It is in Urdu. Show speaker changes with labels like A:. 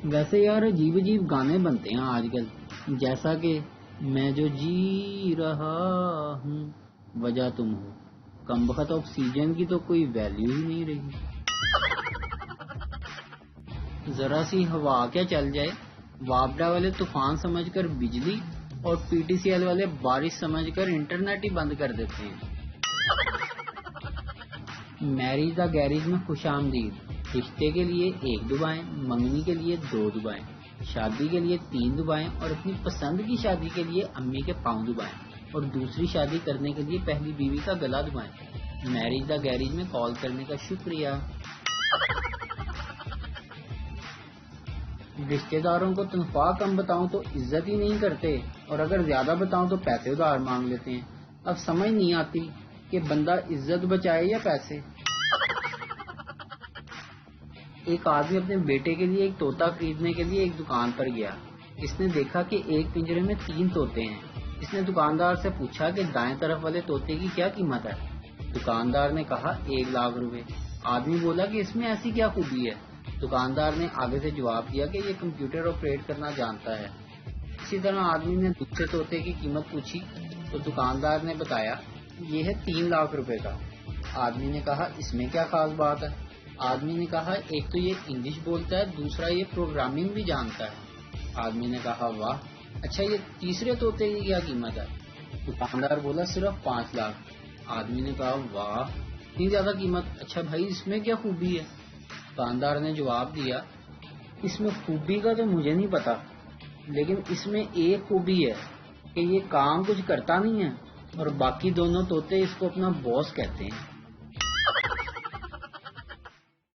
A: ویسے یار عجیب عجیب گانے بنتے ہیں آج کل، جیسا کہ میں جو جی رہا ہوں وجہ تم ہو، کم بخت آکسیجن کی تو کوئی ویلیو ہی نہیں رہی۔ ذرا سی ہوا کیا چل جائے، وابڈا والے طوفان سمجھ کر بجلی اور پی ٹی سی ایل والے بارش سمجھ کر انٹرنیٹ ہی بند کر دیتے ہیں۔ میریج دا گیریج میں خوش آمدید، رشتے کے لیے 1 دبائیں، منگنی کے لیے 2 دبائیں، شادی کے لیے 3 دبائیں اور اپنی پسند کی شادی کے لیے امی کے پاؤں دبائیں اور دوسری شادی کرنے کے لیے پہلی بیوی کا گلا دبائیں۔ میریج دا گیریج میں کال کرنے کا شکریہ۔ رشتے داروں کو تنخواہ کم بتاؤں تو عزت ہی نہیں کرتے، اور اگر زیادہ بتاؤں تو پیسے ادھار مانگ لیتے ہیں۔ اب سمجھ نہیں آتی کہ بندہ عزت بچائے یا پیسے۔ ایک آدمی اپنے بیٹے کے لیے ایک طوطا خریدنے کے لیے ایک دکان پر گیا۔ اس نے دیکھا کہ ایک پنجرے میں 3 طوطے ہیں۔ اس نے دکاندار سے پوچھا کہ دائیں طرف والے طوطے کی کیا قیمت ہے؟ دکاندار نے کہا 1 لاکھ روپے۔ آدمی بولا کہ اس میں ایسی کیا خوبی ہے؟ دکاندار نے آگے سے جواب دیا کہ یہ کمپیوٹر آپریٹ کرنا جانتا ہے۔ اسی طرح آدمی نے دوسرے طوطے کی قیمت پوچھی تو دکاندار نے بتایا یہ ہے 3 لاکھ روپے کا۔ آدمی نے کہا اس میں کیا خاص بات ہے؟ آدمی نے کہا ایک تو یہ انگلش بولتا ہے، دوسرا یہ پروگرامنگ بھی جانتا ہے۔ آدمی نے کہا واہ، اچھا یہ تیسرے طوطے کی کیا قیمت ہے؟ دکاندار بولا صرف 5 لاکھ۔ آدمی نے کہا واہ، اتنی زیادہ قیمت، اچھا بھائی اس میں کیا خوبی ہے؟ دکاندار نے جواب دیا اس میں خوبی کا تو مجھے نہیں پتا، لیکن اس میں ایک خوبی ہے کہ یہ کام کچھ کرتا نہیں ہے اور باقی دونوں طوطے اس کو اپنا باس کہتے ہیں۔